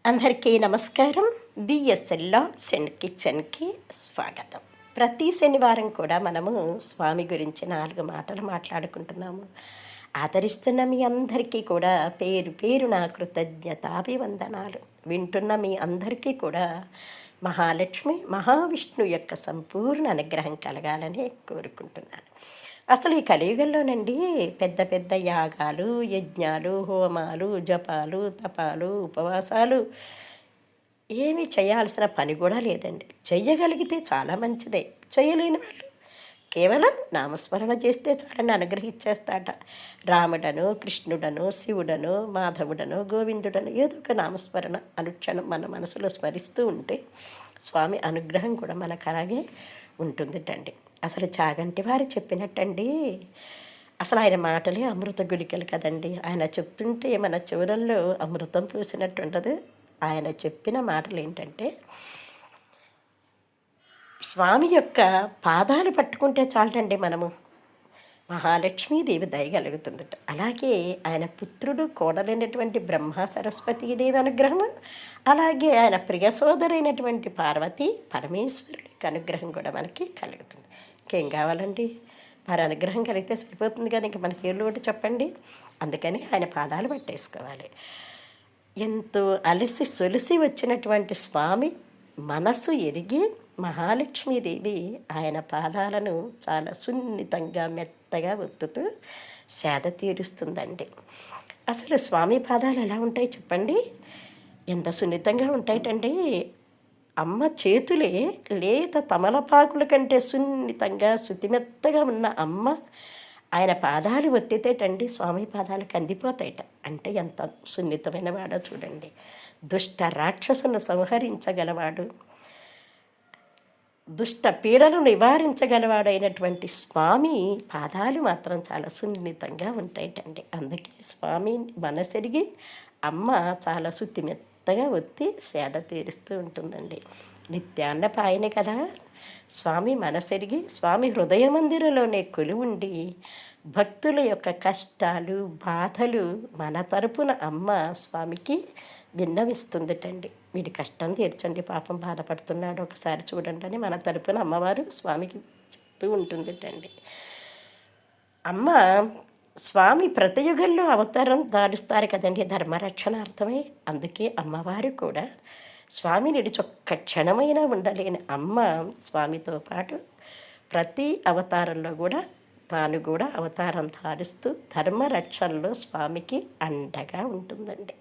అందరికీ నమస్కారం. BSL logs and కిచెన్కి స్వాగతం. ప్రతి శనివారం కూడా మనము స్వామి గురించి 4 మాటలు మాట్లాడుకుంటున్నాము. ఆదరిస్తున్న మీ అందరికీ కూడా పేరు పేరు నా కృతజ్ఞతాభివందనాలు. వింటున్న మీ అందరికీ కూడా మహాలక్ష్మి మహావిష్ణు యొక్క సంపూర్ణ అనుగ్రహం కలగాలని కోరుకుంటున్నాను. అసలు ఈ కలియుగంలోనండి పెద్ద పెద్ద యాగాలు, యజ్ఞాలు, హోమాలు, జపాలు, తపాలు, ఉపవాసాలు ఏమీ చేయాల్సిన పని కూడా లేదండి. చెయ్యగలిగితే చాలా మంచిదే. చేయలేని వాళ్ళు కేవలం నామస్మరణ చేస్తే చాలని అనుగ్రహించేస్తాట. రాముడను, కృష్ణుడను, శివుడను, మాధవుడను, గోవిందుడను ఏదో ఒక నామస్మరణ అనుక్షణం మన మనసులో స్మరిస్తూ ఉంటే స్వామి అనుగ్రహం కూడా మనకు అలాగే ఉంటుందిటండి. అసలు చాగంటి వారు చెప్పినట్టండి, అసలు ఆయన మాటలే అమృత గుళికలు కదండి. ఆయన చెప్తుంటే మన చెవులలో అమృతం పూసినట్టు ఉండదు. ఆయన చెప్పిన మాటలు ఏంటంటే, స్వామి యొక్క పాదాలు పట్టుకుంటే చాలండి మనము మహాలక్ష్మీదేవి దయగలుగుతుందట. అలాగే ఆయన పుత్రుడు కోడలైనటువంటి బ్రహ్మ సరస్వతీదేవి అనుగ్రహము, అలాగే ఆయన ప్రియ సోదరైనటువంటి పార్వతి పరమేశ్వరుడి అనుగ్రహం కూడా మనకి కలుగుతుంది. ఇంకేం కావాలండి? వారి అనుగ్రహం కలిగితే సరిపోతుంది కదా, ఇంక మనకి ఏళ్ళు ఒకటి చెప్పండి. అందుకని ఆయన పాదాలు పట్టేసుకోవాలి. ఎంతో అలసి సొలిసి వచ్చినటువంటి స్వామి మనసు ఎరిగి మహాలక్ష్మీదేవి ఆయన పాదాలను చాలా సున్నితంగా మెత్తగా ఒత్తుతూ సేద తీరుస్తుందండి. అసలు స్వామి పాదాలు ఎలా ఉంటాయి చెప్పండి? ఎంత సున్నితంగా ఉంటాయటండి. అమ్మ చేతులే లేత తమలపాకుల కంటే సున్నితంగా శుతిమెత్తగా ఉన్న అమ్మ ఆయన పాదాలు ఒత్తితేటండి స్వామి పాదాలు కందిపోతాయట. అంటే ఎంత సున్నితమైన వాడో చూడండి. దుష్ట రాక్షసును సంహరించగలవాడు, దుష్ట పీడను నివారించగలవాడైనటువంటి స్వామి పాదాలు మాత్రం చాలా సున్నితంగా ఉంటాయటండి. అందుకే స్వామి మనసెరిగి అమ్మ చాలా శుతిమెత్తగా ఒత్తి సేద తీరుస్తూ ఉంటుందండి. నిత్యాన్న పాయనే కదా. స్వామి మనసెరిగి స్వామి హృదయ మందిరంలోనే కొలువుండి భక్తుల యొక్క కష్టాలు బాధలు మన తరపున అమ్మ స్వామికి విన్నవిస్తుందిటండి. వీడి కష్టం తీర్చండి, పాపం బాధపడుతున్నాడు ఒకసారి చూడండి అని మన తరపున అమ్మవారు స్వామికి చెప్తూ ఉంటుందిటండి. అమ్మ స్వామి ప్రతియుగంలో అవతారం దాలుస్తారు కదండి ధర్మరక్షణార్థమే. అందుకే అమ్మవారు కూడా స్వామిని ఒక్క క్షణమైనా ఉండలేని అమ్మ స్వామితో పాటు ప్రతి అవతారంలో కూడా తాను కూడా అవతారం ధారుస్తూ ధర్మరక్షణలో స్వామికి అండగా ఉంటుందండి.